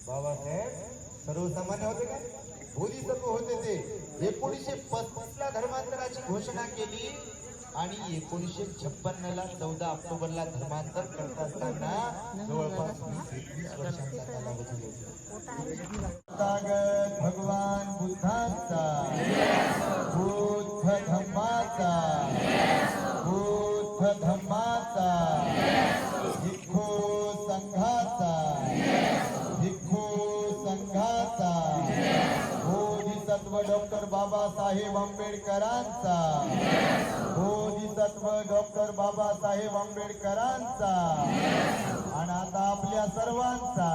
बाबासाहेब सर्वसामान्य होते का? बोधिसत्व होते ते. 1935 ला धर्मांतराची घोषणा केली आणि 1956 ला 14 ऑक्टोबरला धर्मांतर करत असताना जवळपास 20 वर्षांचा कालावधी होता. भगवान बुद्धांचा, बुद्ध धम्माचा, बुद्ध धम्माचा, भिक्खू संघाचा, भिक्खू संघाचा, बोधिसत्व डॉक्टर बाबासाहेब आंबेडकरांचा, बोधिसत्व डॉक्टर बाबासाहेब आंबेडकरांचा आणि आता आपल्या सर्वांचा